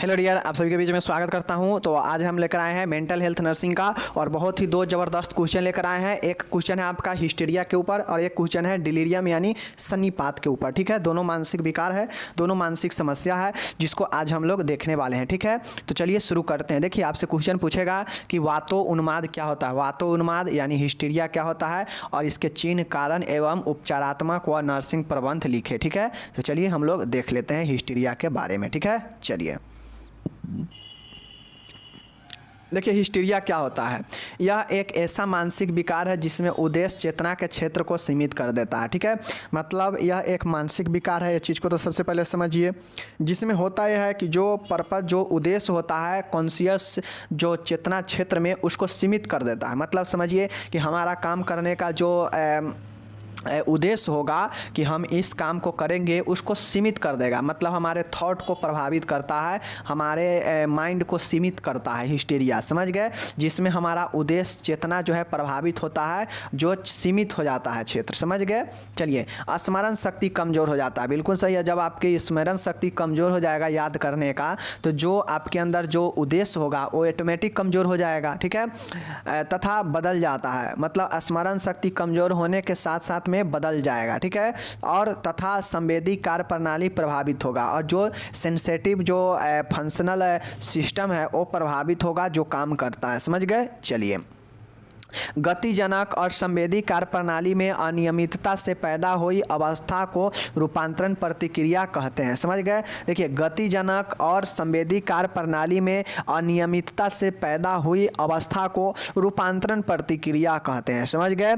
Hello dear, आप सभी के बीच में स्वागत करता हूं। तो आज हम लेकर आए हैं मेंटल हेल्थ नर्सिंग का और बहुत ही दो ज़बरदस्त क्वेश्चन लेकर आए हैं। एक क्वेश्चन है आपका हिस्टीरिया के ऊपर और एक क्वेश्चन है डिलीरियम यानी सन्निपात के ऊपर। ठीक है, दोनों मानसिक विकार है, दोनों मानसिक समस्या है जिसको आज हम लोग देखने वाले हैं। ठीक है, तो चलिए शुरू करते हैं। देखिए, आपसे क्वेश्चन पूछेगा कि वातो उन्माद क्या होता है। वातो उन्माद यानी हिस्टीरिया क्या होता है और इसके चिन्ह, कारण एवं उपचारात्मक व नर्सिंग प्रबंध लिखे। ठीक है, तो चलिए हम लोग देख लेते हैं हिस्टीरिया के बारे में। ठीक है, चलिए देखिए हिस्टीरिया क्या होता है। यह एक ऐसा मानसिक विकार है जिसमें उद्देश्य चेतना के क्षेत्र को सीमित कर देता है। ठीक है, मतलब यह एक मानसिक विकार है। ये चीज़ को तो सबसे पहले समझिए। जिसमें होता यह है कि जो पर्पज, जो उद्देश्य होता है कॉन्शियस, जो चेतना क्षेत्र में, उसको सीमित कर देता है। मतलब समझिए कि हमारा काम करने का जो उद्देश्य होगा कि हम इस काम को करेंगे, उसको सीमित कर देगा। मतलब हमारे थॉट को प्रभावित करता है, हमारे माइंड को सीमित करता है हिस्टीरिया, समझ गए। जिसमें हमारा उद्देश्य चेतना जो है प्रभावित होता है, जो सीमित हो जाता है क्षेत्र, समझ गए। चलिए, स्मरण शक्ति कमज़ोर हो जाता है। बिल्कुल सही है। जब आपकी स्मरण शक्ति कमज़ोर हो जाएगा याद करने का, तो जो आपके अंदर जो उद्देश्य होगा वो ऑटोमेटिक कमज़ोर हो जाएगा। ठीक है, तथा बदल जाता है। मतलब स्मरण शक्ति कमज़ोर होने के साथ साथ में बदल जाएगा। ठीक है, और तथा संवेदी कार्य प्रणाली प्रभावित होगा और जो सेंसेटिव जो फंक्शनल सिस्टम है वो प्रभावित होगा, जो काम करता है, समझ गए। चलिए, गतिजनक और संवेदी कार्य प्रणाली में अनियमितता से पैदा हुई अवस्था को रूपांतरण प्रतिक्रिया कहते हैं, समझ गए। देखिए, गतिजनक और संवेदी कार्य प्रणाली में अनियमितता से पैदा हुई अवस्था को रूपांतरण प्रतिक्रिया कहते हैं, समझ गए।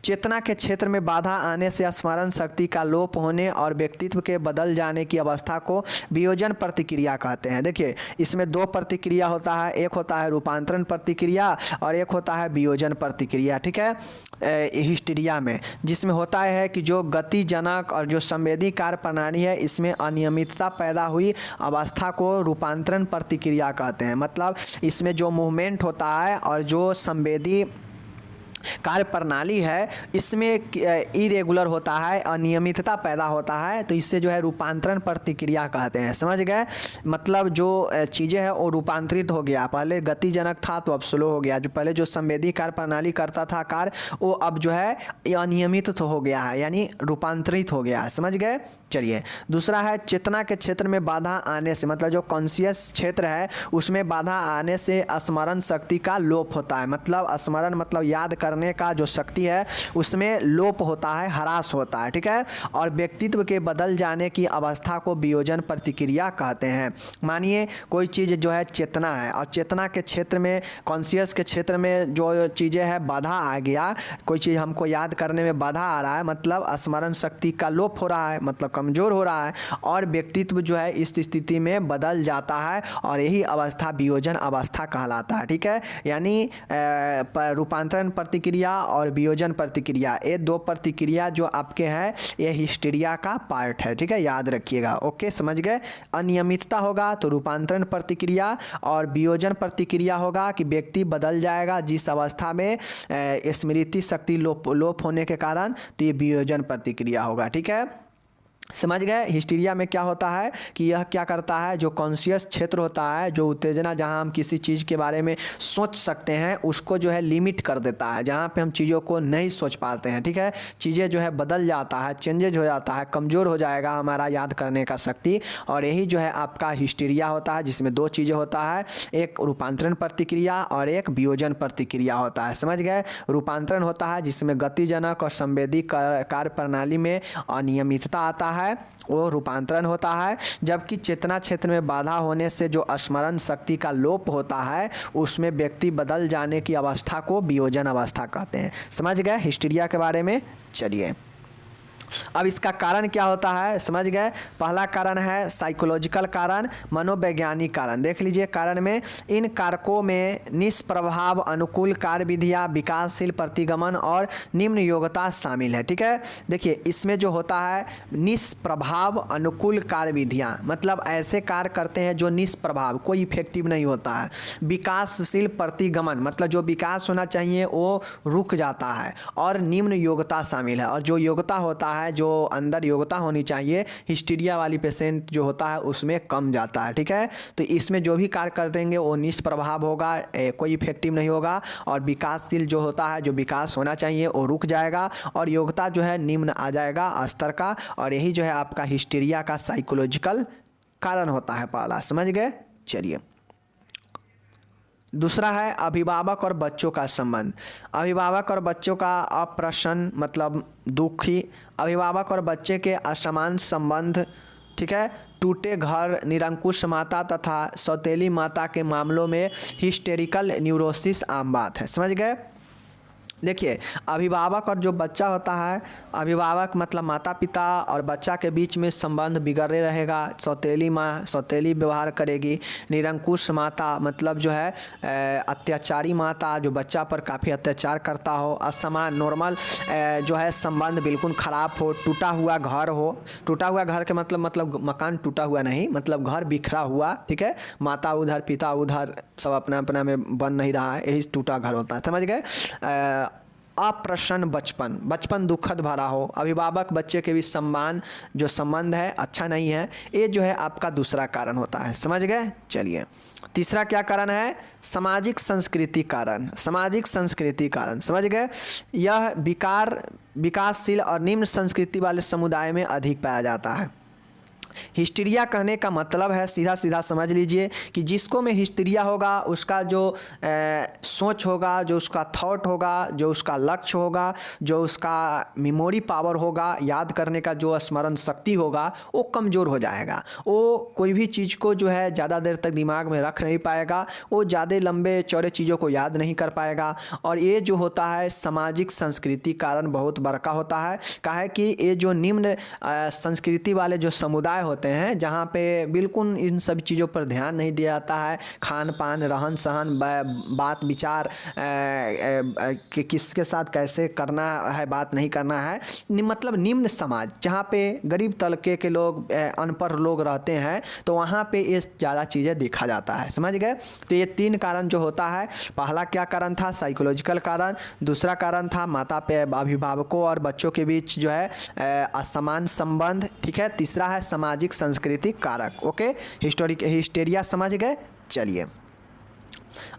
चेतना के क्षेत्र में बाधा आने से स्मरण शक्ति का लोप होने और व्यक्तित्व के बदल जाने की अवस्था को वियोजन प्रतिक्रिया कहते हैं। देखिए, इसमें दो प्रतिक्रिया होता है, एक होता है रूपांतरण प्रतिक्रिया और एक होता है वियोजन प्रतिक्रिया। ठीक है, हिस्टीरिया में जिसमें होता है कि जो गतिजनक और जो संवेदी कार्य प्रणाली है, इसमें अनियमितता पैदा हुई अवस्था को रूपांतरण प्रतिक्रिया कहते हैं। मतलब इसमें जो मूवमेंट होता है और जो संवेदी कार्य प्रणाली है, इसमें इरेगुलर होता है, अनियमितता पैदा होता है, तो इससे जो है रूपांतरण प्रतिक्रिया कहते हैं, समझ गए। मतलब जो चीज़ें हैं वो रूपांतरित हो गया। पहले गतिजनक था तो अब स्लो हो गया। जो पहले जो संवेदी कार्य प्रणाली करता था कार्य, वो अब जो है अनियमित तो हो गया है, यानी रूपांतरित हो गया है, समझ गए। चलिए, दूसरा है चेतना के क्षेत्र में बाधा आने से। मतलब जो कॉन्शियस क्षेत्र है उसमें बाधा आने से स्मरण शक्ति का लोप होता है। मतलब स्मरण मतलब याद करने का जो शक्ति है उसमें लोप होता है, ह्रास होता है। ठीक है, और व्यक्तित्व के बदल जाने की अवस्था को वियोजन प्रतिक्रिया कहते हैं। मानिए कोई चीज़ जो है चेतना है और चेतना के क्षेत्र में, कॉन्शियस के क्षेत्र में जो चीज़ें हैं बाधा आ गया, कोई चीज़ हमको याद करने में बाधा आ रहा है, मतलब स्मरण शक्ति का लोप हो रहा है, मतलब कमज़ोर हो रहा है और व्यक्तित्व जो है इस स्थिति में बदल जाता है और यही अवस्था वियोजन अवस्था कहलाता है। ठीक है, यानी रूपांतरण प्रतिक्रिया और वियोजन प्रतिक्रिया, ये दो प्रतिक्रिया जो आपके हैं ये हिस्टीरिया का पार्ट है। ठीक है, याद रखिएगा। ओके, समझ गए। अनियमितता होगा तो रूपांतरण प्रतिक्रिया और वियोजन प्रतिक्रिया होगा कि व्यक्ति बदल जाएगा जिस अवस्था में स्मृति शक्ति लोप होने के कारण, तो ये वियोजन प्रतिक्रिया होगा। ठीक है, समझ गए। हिस्टीरिया में क्या होता है कि यह क्या करता है, जो कॉन्शियस क्षेत्र होता है, जो उत्तेजना जहां हम किसी चीज़ के बारे में सोच सकते हैं, उसको जो है लिमिट कर देता है, जहां पे हम चीज़ों को नहीं सोच पाते हैं। ठीक है, चीज़ें जो है बदल जाता है, चेंजेज हो जाता है, कमज़ोर हो जाएगा हमारा याद करने का शक्ति, और यही जो है आपका हिस्टीरिया होता है, जिसमें दो चीज़ें होता है, एक रूपांतरण प्रतिक्रिया और एक वियोजन प्रतिक्रिया होता है, समझ गए। रूपांतरण होता है जिसमें गतिजनक और संवेदी कार्य प्रणाली में अनियमितता आता है, वो रूपांतरण होता है। जबकि चेतना क्षेत्र में बाधा होने से जो स्मरण शक्ति का लोप होता है, उसमें व्यक्ति बदल जाने की अवस्था को वियोजन अवस्था कहते हैं, समझ गए हिस्टीरिया के बारे में। चलिए, अब इसका कारण क्या होता है, समझ गए। पहला कारण है साइकोलॉजिकल कारण, मनोवैज्ञानिक कारण। देख लीजिए, कारण में इन कारकों में निष्प्रभाव अनुकूल कार्य विधियाँ, विकासशील प्रतिगमन और निम्न योग्यता शामिल है। ठीक है, देखिए इसमें जो होता है निष्प्रभाव अनुकूल कार्य विधियाँ, मतलब ऐसे कार्य करते हैं जो निष्प्रभाव, कोई इफेक्टिव नहीं होता है। विकासशील प्रतिगमन, मतलब जो विकास होना चाहिए वो रुक जाता है, और निम्न योग्यता शामिल है, और जो योग्यता होता है है, जो अंदर योग्यता होनी चाहिए हिस्टीरिया वाली पेशेंट जो होता है उसमें कम जाता है, ठीक है। तो इसमें जो भी कार्य कर देंगे वो निष्प्रभाव होगा, कोई इफेक्टिव नहीं होगा, और विकासशील जो होता है, जो विकास होना चाहिए वो रुक जाएगा, और योग्यता जो है निम्न आ जाएगा स्तर का, और यही जो है आपका हिस्टीरिया का साइकोलॉजिकल कारण होता है पहला, समझ गए। चलिए दूसरा है अभिभावक और बच्चों का संबंध। अभिभावक और बच्चों का अप्रसन्न मतलब दुखी, अभिभावक और बच्चे के असमान संबंध, ठीक है। टूटे घर, निरंकुश माता तथा सौतेली माता के मामलों में हिस्टेरिकल न्यूरोसिस आम बात है, समझ गए। देखिए अभिभावक और जो बच्चा होता है, अभिभावक मतलब माता पिता और बच्चा के बीच में संबंध बिगड़े रहेगा, सौतेली माँ सौतेली व्यवहार करेगी, निरंकुश माता मतलब जो है अत्याचारी माता जो बच्चा पर काफ़ी अत्याचार करता हो, असमान नॉर्मल जो है संबंध बिल्कुल ख़राब हो, टूटा हुआ घर हो, टूटा हुआ घर के मतलब मकान टूटा हुआ नहीं, मतलब घर बिखरा हुआ, ठीक है, माता उधर पिता उधर सब अपना अपना में बन नहीं रहा है, यही टूटा घर होता है, समझ गए। अप्रसन्न बचपन, बचपन दुखद भरा हो, अभिभावक बच्चे के बीच जो संबंध है अच्छा नहीं है, ये जो है आपका दूसरा कारण होता है, समझ गए। चलिए तीसरा क्या कारण है, सामाजिक संस्कृति कारण, सामाजिक संस्कृति कारण, समझ गए। यह विकासशील और निम्न संस्कृति वाले समुदाय में अधिक पाया जाता है। हिस्टीरिया कहने का मतलब है, सीधा सीधा समझ लीजिए कि जिसको में हिस्टीरिया होगा उसका जो सोच होगा, जो उसका थॉट होगा, जो उसका लक्ष्य होगा, जो उसका मेमोरी पावर होगा, याद करने का जो स्मरण शक्ति होगा वो कमज़ोर हो जाएगा, वो कोई भी चीज़ को जो है ज़्यादा देर तक दिमाग में रख नहीं पाएगा, वो ज़्यादा लंबे चौड़े चीज़ों को याद नहीं कर पाएगा। और ये जो होता है सामाजिक संस्कृति कारण बहुत बड़का होता है, काहे कि ये जो निम्न संस्कृति वाले जो समुदाय होते हैं जहाँ पे बिल्कुल इन सब चीज़ों पर ध्यान नहीं दिया जाता है, खान पान रहन सहन बात विचार कि किसके साथ कैसे करना है बात नहीं करना है, मतलब निम्न समाज जहाँ पे गरीब तबके के लोग अनपढ़ लोग रहते हैं तो वहाँ पे ये ज़्यादा चीज़ें देखा जाता है, समझ गए। तो ये तीन कारण जो होता है, पहला क्या कारण था साइकोलॉजिकल कारण, दूसरा कारण था माता पे अभिभावकों और बच्चों के बीच जो है असमान संबंध, ठीक है, तीसरा है सामाजिक सांस्कृतिक कारक। ओके हिस्टेरिया समझ गए। चलिए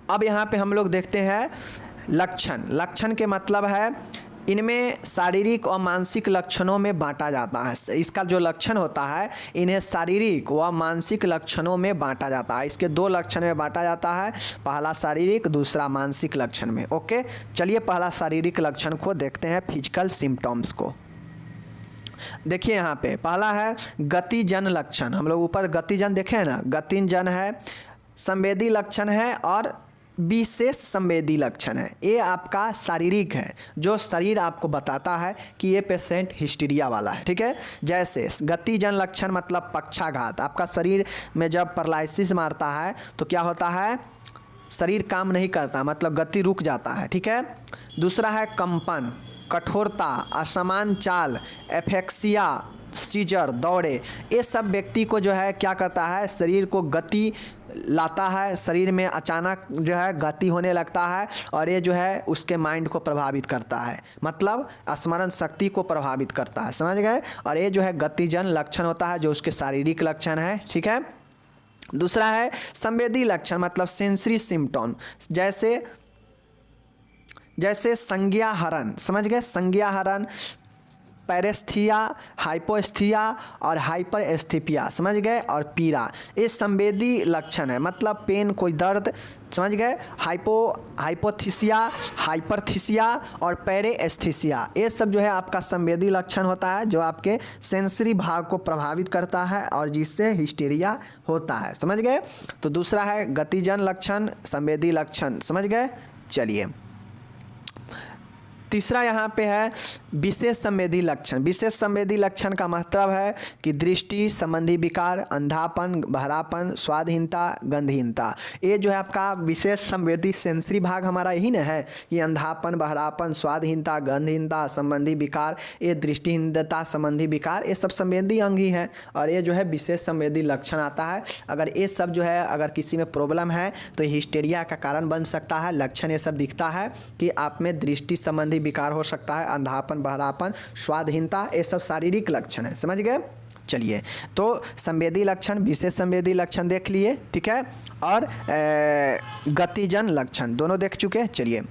अब यहाँ पे हम लोग देखते हैं लक्षण। लक्षण के मतलब है इनमें शारीरिक और मानसिक लक्षणों में बांटा जाता है। इसका जो लक्षण होता है इन्हें शारीरिक व मानसिक लक्षणों में बांटा जाता है। इसके दो लक्षण में बांटा जाता है, पहला शारीरिक दूसरा मानसिक लक्षण में। ओके चलिए पहला शारीरिक लक्षण को देखते हैं, फिजिकल सिम्टम्स को। देखिए यहाँ पे पहला है गतिजन लक्षण। हम लोग ऊपर गतिजन देखे हैं ना, गतिजन है, संवेदी लक्षण है और विशेष संवेदी लक्षण है। ये आपका शारीरिक है, जो शरीर आपको बताता है कि ये पेशेंट हिस्टीरिया वाला है, ठीक है। जैसे गतिजन लक्षण मतलब पक्षाघात, आपका शरीर में जब पैरालिसिस मारता है तो क्या होता है, शरीर काम नहीं करता, मतलब गति रुक जाता है, ठीक है। दूसरा है कंपन, कठोरता, असमान चाल, एफेक्सिया, सीजर, दौरे, ये सब व्यक्ति को जो है क्या करता है, शरीर को गति लाता है, शरीर में अचानक जो है गति होने लगता है और ये जो है उसके माइंड को प्रभावित करता है, मतलब स्मरण शक्ति को प्रभावित करता है, समझ गए। और ये जो है गतिजन लक्षण होता है जो उसके शारीरिक लक्षण है, ठीक है। दूसरा है संवेदी लक्षण मतलब सेंसरी सिम्टम, जैसे संज्ञा हरण, समझ गए, संज्ञा हरण, पैरेस्थीया, हाइपोस्थीया और हाइपरस्थीपिया, समझ गए, और पीड़ा, ये संवेदी लक्षण है, मतलब पेन कोई दर्द, समझ गए। हाइपोथीसिया, हाइपरथीसिया और पैरेस्थीसिया, ये सब जो है आपका संवेदी लक्षण होता है जो आपके सेंसरी भाग को प्रभावित करता है और जिससे हिस्टीरिया होता है, समझ गए। तो दूसरा है गतिजन लक्षण, संवेदी लक्षण, समझ गए। चलिए तीसरा यहाँ पे है विशेष संवेदी लक्षण। विशेष संवेदी लक्षण का मतलब है कि दृष्टि संबंधी विकार, अंधापन, बहरापन, स्वादहीनता, गंधहीनता, ये जो है आपका विशेष संवेदी सेंसरी भाग हमारा यही ना है कि अंधापन, बहरापन, स्वादहीनता, गंधहीनता संबंधी विकार, ये दृष्टिहीनता संबंधी विकार, ये सब संवेदी अंग ही है और ये जो है विशेष संवेदी लक्षण आता है। अगर ये सब जो है अगर किसी में प्रॉब्लम है तो हिस्टीरिया का कारण बन सकता है। लक्षण ये सब दिखता है कि आप में दृष्टि संबंधी विकार हो सकता है, अंधापन, बहरापन, स्वादहीनता, ये सब शारीरिक लक्षण है। समझ गए। चलिए, तो संवेदी लक्षण, विशेष संवेदी लक्षण देख लिए, ठीक है, और गतिजन लक्षण दोनों देख चुके। चलिए,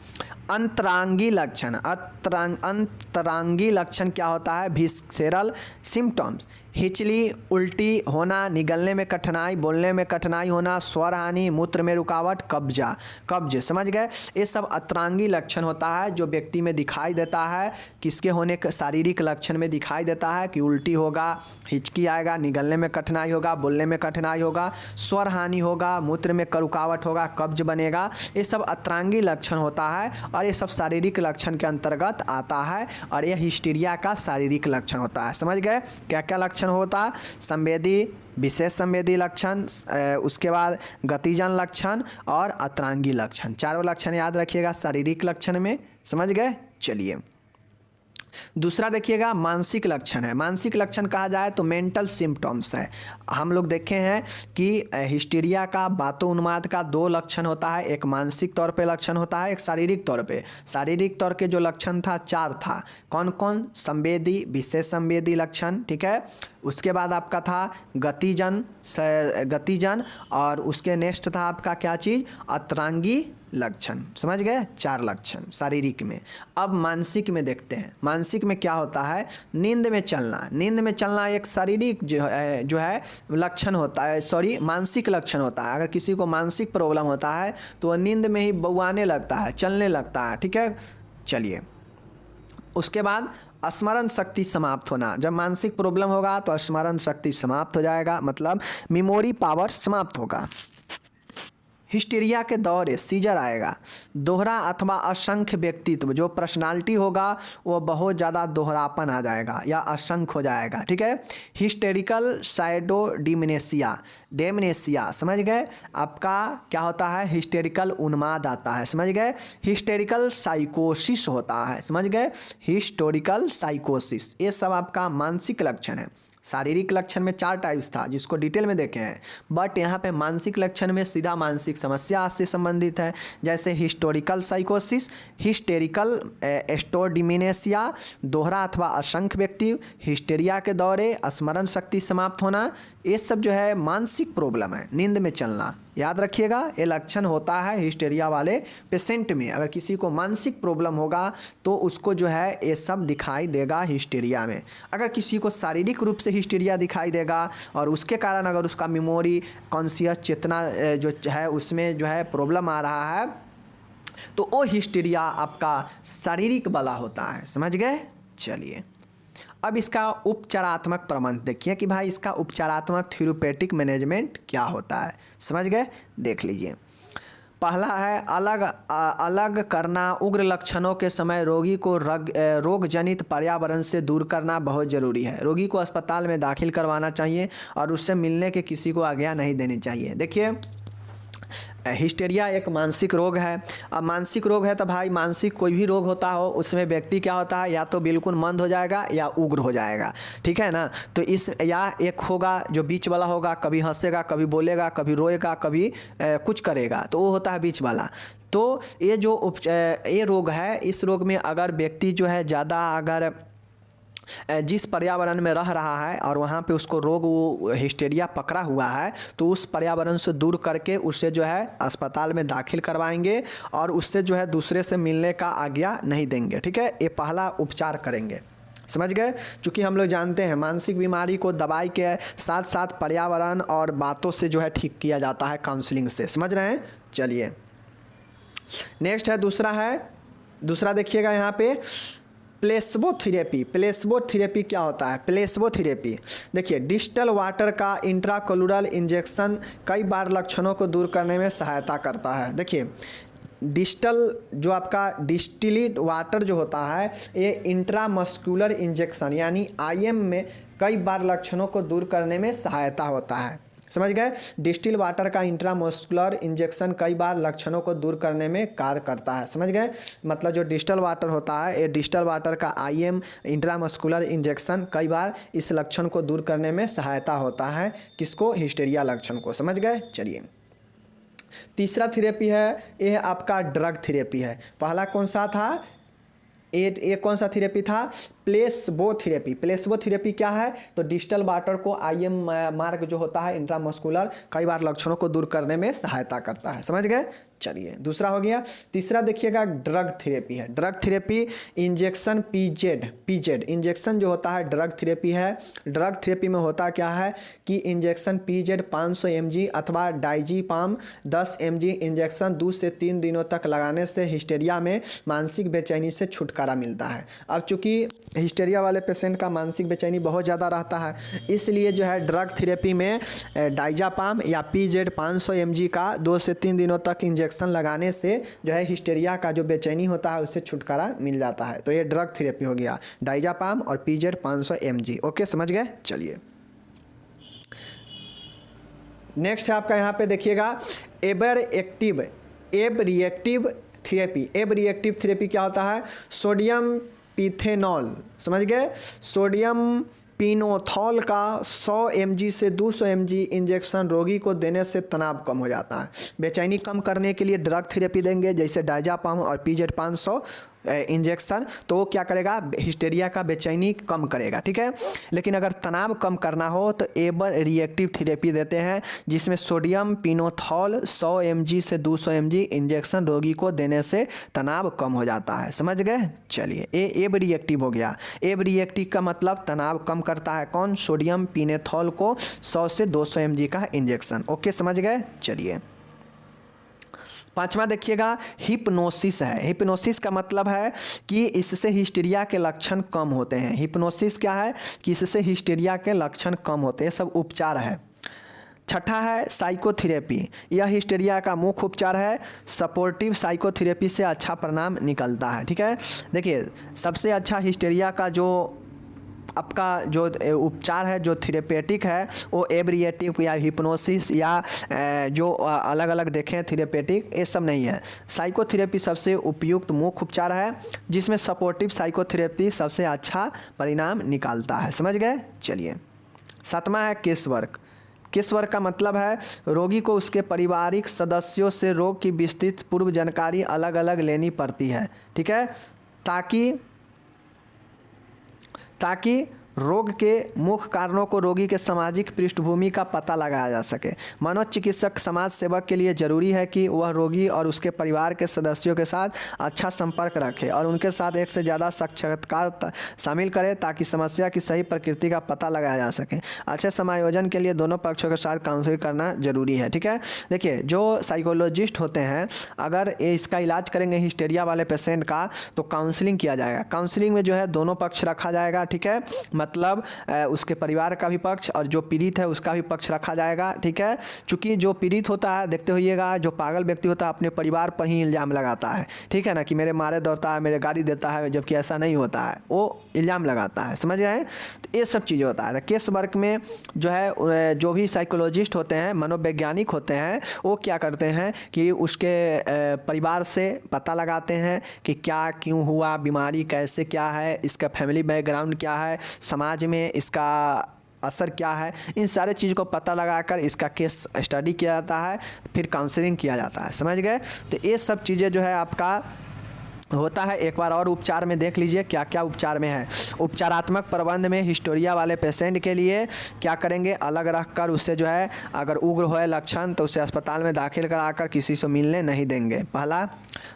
अंतरांगी लक्षण। अंतरांगी लक्षण क्या होता है? विसेरल सिम्टम्स, हिचली, उल्टी होना, निगलने में कठिनाई, बोलने में कठिनाई होना, स्वर हानि, मूत्र में रुकावट, कब्ज। समझ गए। ये सब अंतरांगी लक्षण होता है जो व्यक्ति में दिखाई देता है। किसके होने के शारीरिक लक्षण में दिखाई देता है कि उल्टी होगा, हिचकी आएगा, निगलने में कठिनाई होगा, बोलने में कठिनाई होगा, स्वर हानि होगा, मूत्र में रुकावट होगा, कब्ज बनेगा। ये सब अंतरांगी लक्षण होता है और ये सब शारीरिक लक्षण के अंतर्गत आता है और यह हिस्टीरिया का शारीरिक लक्षण होता है। समझ गए। क्या क्या लक्षण होता है? संवेदी, विशेष संवेदी लक्षण, उसके बाद गतिजन लक्षण और अंतरांगी लक्षण। चारों लक्षण याद रखिएगा शारीरिक लक्षण में। समझ गए। चलिए, दूसरा देखिएगा मानसिक लक्षण है। मानसिक लक्षण कहा जाए तो मेंटल सिम्टम्स है। हम लोग देखे हैं कि हिस्टीरिया का, बातों उन्माद का दो लक्षण होता है, एक मानसिक तौर पे लक्षण होता है, एक शारीरिक तौर पे। शारीरिक तौर के जो लक्षण था 4 था। कौन कौन? संवेदी, विशेष संवेदी लक्षण, ठीक है। उसके बाद आपका था गतिजन और उसके नेक्स्ट था आपका क्या चीज़? अंतरांगी लक्षण। समझ गए। 4 लक्षण शारीरिक में। अब मानसिक में देखते हैं। मानसिक में क्या होता है? नींद में चलना। नींद में चलना एक शारीरिक जो है लक्षण होता है, सॉरी मानसिक लक्षण होता है। अगर किसी को मानसिक प्रॉब्लम होता है तो वह नींद में ही बौआने लगता है, चलने लगता है, ठीक है। चलिए, उसके बाद स्मरण शक्ति समाप्त होना। जब मानसिक प्रॉब्लम होगा तो स्मरण शक्ति समाप्त हो जाएगा, मतलब मेमोरी पावर समाप्त होगा। हिस्टीरिया के दौरे सीजर आएगा। दोहरा अथवा असंख्य व्यक्तित्व, जो पर्सनालिटी होगा वो बहुत ज़्यादा दोहरापन आ जाएगा या असंख्य हो जाएगा, ठीक है। हिस्टेरिकल साइडो डेमनेसिया, समझ गए। आपका क्या होता है? हिस्टेरिकल उन्माद आता है। समझ गए। हिस्टेरिकल साइकोसिस होता है। समझ गए। हिस्टोरिकल साइकोसिस, ये सब आपका मानसिक लक्षण है। शारीरिक लक्षण में 4 टाइप्स था जिसको डिटेल में देखे हैं, बट यहाँ पे मानसिक लक्षण में सीधा मानसिक समस्या से संबंधित है। जैसे हिस्टोरिकल साइकोसिस, हिस्टेरिकल एस्टोडिमिनेसिया, दोहरा अथवा असंख्य व्यक्ति, हिस्टेरिया के दौरे, स्मरण शक्ति समाप्त होना, ये सब जो है मानसिक प्रॉब्लम है। नींद में चलना, याद रखिएगा, ये लक्षण होता है हिस्टेरिया वाले पेशेंट में। अगर किसी को मानसिक प्रॉब्लम होगा तो उसको जो है ये सब दिखाई देगा हिस्टेरिया में। अगर किसी को शारीरिक रूप से हिस्टेरिया दिखाई देगा और उसके कारण अगर उसका मेमोरी, कॉन्शियस, चेतना जो है उसमें जो है प्रॉब्लम आ रहा है तो वो हिस्टेरिया आपका शारीरिक वाला होता है। समझ गए। चलिए, अब इसका उपचारात्मक प्रबंध देखिए कि भाई इसका उपचारात्मक थेरेप्यूटिक मैनेजमेंट क्या होता है। समझ गए। देख लीजिए। पहला है अलग करना। उग्र लक्षणों के समय रोगी को रोग जनित पर्यावरण से दूर करना बहुत ज़रूरी है। रोगी को अस्पताल में दाखिल करवाना चाहिए और उससे मिलने के किसी को आज्ञा नहीं देनी चाहिए। देखिए, हिस्टेरिया एक मानसिक रोग है। अब मानसिक रोग है तो भाई मानसिक कोई भी रोग होता हो उसमें व्यक्ति क्या होता है, या तो बिल्कुल मंद हो जाएगा या उग्र हो जाएगा, ठीक है ना। तो इस या एक होगा जो बीच वाला होगा, कभी हंसेगा, कभी बोलेगा, कभी रोएगा, कभी कुछ करेगा, तो वो होता है बीच वाला। तो ये जो ये रोग है, इस रोग में अगर व्यक्ति जो है ज़्यादा अगर जिस पर्यावरण में रह रहा है और वहाँ पे उसको रोग वो हिस्टेरिया पकड़ा हुआ है तो उस पर्यावरण से दूर करके उससे जो है अस्पताल में दाखिल करवाएंगे और उससे जो है दूसरे से मिलने का आज्ञा नहीं देंगे, ठीक है। ये पहला उपचार करेंगे। समझ गए। चूँकि हम लोग जानते हैं मानसिक बीमारी को दवाई के साथ साथ पर्यावरण और बातों से जो है ठीक किया जाता है, काउंसलिंग से। समझ रहे हैं। चलिए, नेक्स्ट है दूसरा देखिएगा यहाँ पे प्लेसबो थेरेपी। प्लेसबो थेरेपी क्या होता है? प्लेसबो थेरेपी देखिए, डिस्टल वाटर का इंट्राकोलुरल इंजेक्शन कई बार लक्षणों को दूर करने में सहायता करता है। देखिए, डिस्टल जो आपका डिस्टिल्ड वाटर जो होता है ये इंट्रामस्कुलर इंजेक्शन यानी IM में कई बार लक्षणों को दूर करने में सहायता होता है। समझ गए। डिस्टिल वाटर का इंट्रामस्कुलर इंजेक्शन कई बार लक्षणों को दूर करने में कार्य करता है। समझ गए। मतलब जो डिस्टल वाटर होता है, ये डिस्टल वाटर का IM इंट्रामस्कुलर इंजेक्शन कई बार इस लक्षण को दूर करने में सहायता होता है। किसको? हिस्टेरिया लक्षण को। समझ गए। चलिए, तीसरा थेरेपी है, यह आपका ड्रग थेरेपी है। पहला कौन सा था? ये कौन सा थेरेपी था? Placebo therapy. प्लेसबो थेरेपी क्या है? तो डिजिटल वाटर को आईएम मार्ग जो होता है इंट्रामस्कुलर, कई बार लक्षणों को दूर करने में सहायता करता है। समझ गए? चलिए दूसरा हो गया। तीसरा देखिएगा ड्रग थेरेपी है। Drug therapy injection PZ injection जो होता है ड्रग थेरेपी है। ड्रग थेरेपी में होता क्या है कि इंजेक्शन पीजेड 500 mg अथवा डाइजीपाम 10 mg इंजेक्शन 2 से 3 दिनों तक लगाने से हिस्टेरिया में मानसिक बेचैनी से छुटकारा मिलता है। अब चूँकि हिस्टेरिया वाले पेशेंट का मानसिक बेचैनी बहुत ज़्यादा रहता है, इसलिए जो है ड्रग थेरेपी में डाइजापाम या पीजेड 500 mg का 2 से 3 दिनों तक इंजेक्शन लगाने से जो है हिस्टेरिया का जो बेचैनी होता है उससे छुटकारा मिल जाता है। तो ये ड्रग थेरेपी हो गया, डाइजापाम और पीजेड 500 mg। ओके, समझ गए? चलिए नेक्स्ट है आपका यहाँ पे देखिएगा एब रिएक्टिव थेरेपी। एब रिएक्टिव थेरेपी क्या होता है? सोडियम पिथेनॉल, समझ गए? सोडियम पिनोथॉल का 100 mg से 200 mg इंजेक्शन रोगी को देने से तनाव कम हो जाता है। बेचैनी कम करने के लिए ड्रग थेरेपी देंगे जैसे डाइजापाम और पीजेड 500 इंजेक्शन, तो वो क्या करेगा? हिस्टेरिया का बेचैनी कम करेगा। ठीक है, लेकिन अगर तनाव कम करना हो तो एबर रिएक्टिव थेरेपी देते हैं जिसमें सोडियम पिनोथॉल 100 mg से 200 mg इंजेक्शन रोगी को देने से तनाव कम हो जाता है। समझ गए? चलिए एब रिएक्टिव हो गया। एब रिएक्टिव का मतलब तनाव कम करता है। कौन? सोडियम पिनेथॉल को 100 से 200 mg का इंजेक्शन। ओके, समझ गए? चलिए पांचवा देखिएगा हिप्नोसिस है। हिप्नोसिस का मतलब है कि इससे हिस्टीरिया के लक्षण कम होते हैं। हिप्नोसिस क्या है? कि इससे हिस्टीरिया के लक्षण कम होते हैं। सब उपचार है। छठा है साइकोथेरेपी। यह हिस्टीरिया का मुख्य उपचार है। सपोर्टिव साइकोथेरेपी से अच्छा परिणाम निकलता है। ठीक है, देखिए सबसे अच्छा हिस्टीरिया का जो आपका जो उपचार है, जो थेरेपेटिक है, वो एब्रिएटिव या हिप्नोसिस या जो अलग अलग देखें थेरेपेटिक, ये सब नहीं है। साइकोथेरेपी सबसे उपयुक्त मुख्य उपचार है जिसमें सपोर्टिव साइकोथेरेपी सबसे अच्छा परिणाम निकालता है। समझ गए? चलिए सातवां है केस वर्क। केस वर्क का मतलब है रोगी को उसके पारिवारिक सदस्यों से रोग की विस्तृत पूर्व जानकारी अलग अलग लेनी पड़ती है। ठीक है, ताकि रोग के मुख्य कारणों को रोगी के सामाजिक पृष्ठभूमि का पता लगाया जा सके। मनोचिकित्सक समाज सेवक के लिए जरूरी है कि वह रोगी और उसके परिवार के सदस्यों के साथ अच्छा संपर्क रखे और उनके साथ एक से ज़्यादा साक्षात्कार शामिल करे ताकि समस्या की सही प्रकृति का पता लगाया जा सके। अच्छे समायोजन के लिए दोनों पक्षों के साथ काउंसलिंग करना जरूरी है। ठीक है, देखिए जो साइकोलॉजिस्ट होते हैं अगर इसका इलाज करेंगे हिस्टेरिया वाले पेशेंट का तो काउंसलिंग किया जाएगा। काउंसलिंग में जो है दोनों पक्ष रखा जाएगा। ठीक है, मतलब उसके परिवार का भी पक्ष और जो पीड़ित है उसका भी पक्ष रखा जाएगा। ठीक है, चूंकि जो पीड़ित होता है देखते होइएगा, जो पागल व्यक्ति होता है अपने परिवार पर ही इल्ज़ाम लगाता है। ठीक है ना, कि मेरे मारे दौड़ता है, मेरे गाड़ी देता है, जबकि ऐसा नहीं होता है, वो इल्ज़ाम लगाता है। समझ गए? तो ये सब चीज़ें होता है। केस वर्क में जो है जो भी साइकोलॉजिस्ट होते हैं, मनोवैज्ञानिक होते हैं, वो क्या करते हैं कि उसके परिवार से पता लगाते हैं कि क्या क्यों हुआ, बीमारी कैसे क्या है, इसका फैमिली बैकग्राउंड क्या है, समाज में इसका असर क्या है, इन सारे चीज़ को पता लगाकर इसका केस स्टडी किया जाता है, फिर काउंसलिंग किया जाता है। समझ गए? तो ये सब चीज़ें जो है आपका होता है। एक बार और उपचार में देख लीजिए क्या क्या उपचार में है। उपचारात्मक प्रबंध में हिस्टोरिया वाले पेशेंट के लिए क्या करेंगे? अलग रख कर उससे जो है अगर उग्र हो लक्षण तो उसे अस्पताल में दाखिल कराकर किसी से मिलने नहीं देंगे। पहला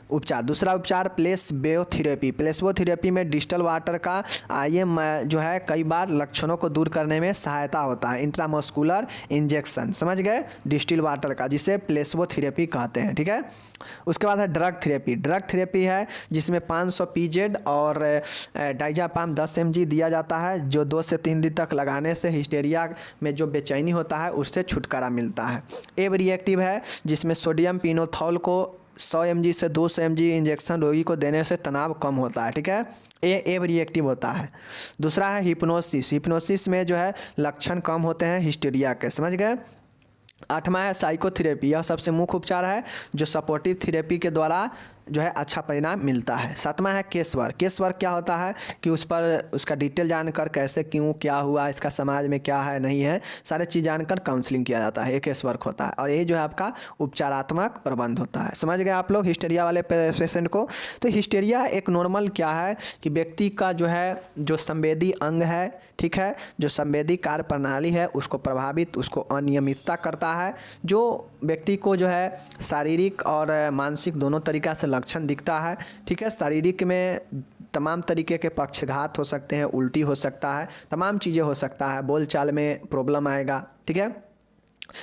उपचार। दूसरा उपचार प्लेसबो थेरेपी। प्लेसबो थेरेपी में डिजिटल वाटर का आईएम जो है कई बार लक्षणों को दूर करने में सहायता होता है। इंट्रामस्कुलर इंजेक्शन, समझ गए? डिजिटल वाटर का, जिसे प्लेसबो थेरेपी कहते हैं। ठीक है, उसके बाद है ड्रग थेरेपी। ड्रग थेरेपी है जिसमें 500 पीजेड और डाइजापाम 10 mg दिया जाता है, जो 2 से 3 दिन तक लगाने से हिस्टेरिया में जो बेचैनी होता है उससे छुटकारा मिलता है। एब रिएक्टिव है जिसमें सोडियम पिनोथॉल को 100 mg से 200 mg इंजेक्शन रोगी को देने से तनाव कम होता है। ठीक है, ये एब रिएक्टिव होता है। दूसरा है हिप्नोसिस। हिप्नोसिस में जो है लक्षण कम होते हैं हिस्टेरिया के। समझ गए? आठवां है साइकोथेरेपी। यह सबसे मुख्य उपचार है जो सपोर्टिव थेरेपी के द्वारा जो है अच्छा परिणाम मिलता है। 7वां है केस वर्क। केस वर्क क्या होता है कि उस पर उसका डिटेल जानकर कैसे क्यों क्या हुआ, इसका समाज में क्या है नहीं है, सारे चीज़ जानकर काउंसलिंग किया जाता है, ये केस वर्क होता है। और यही जो है आपका उपचारात्मक प्रबंध होता है। समझ गए आप लोग हिस्टीरिया वाले पेशेंट को। तो हिस्टीरिया एक नॉर्मल क्या है कि व्यक्ति का जो है जो संवेदी अंग है, ठीक है, जो संवेदी कार्य प्रणाली है उसको प्रभावित, उसको अनियमितता करता है, जो व्यक्ति को जो है शारीरिक और मानसिक दोनों तरीक़ा से लक्षण दिखता है, ठीक है। शारीरिक में तमाम तरीके के पक्षघात हो सकते हैं, उल्टी हो सकता है, तमाम चीज़ें हो सकता है, बोलचाल में प्रॉब्लम आएगा, ठीक है।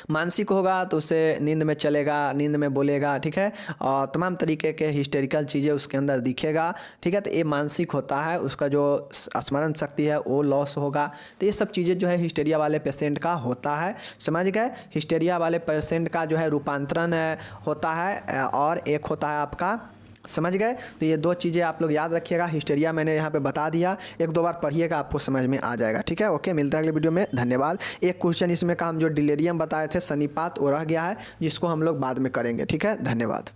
मानसिक होगा तो उसे नींद में चलेगा, नींद में बोलेगा, ठीक है, और तमाम तरीके के हिस्टेरिकल चीज़ें उसके अंदर दिखेगा, ठीक है। तो ये मानसिक होता है, उसका जो स्मरण शक्ति है वो लॉस होगा। तो ये सब चीज़ें जो है हिस्टेरिया वाले पेशेंट का होता है। समझ गए। हिस्टेरिया वाले पेशेंट का जो है रूपांतरण होता है और एक होता है आपका, समझ गए। तो ये 2 चीज़ें आप लोग याद रखिएगा। हिस्टेरिया मैंने यहाँ पे बता दिया, 1-2 बार पढ़िएगा, आपको समझ में आ जाएगा, ठीक है। ओके, मिलता है अगले वीडियो में, धन्यवाद। एक क्वेश्चन इसमें का हम जो डिलेरियम बताए थे सन्निपात वो रह गया है, जिसको हम लोग बाद में करेंगे, ठीक है। धन्यवाद।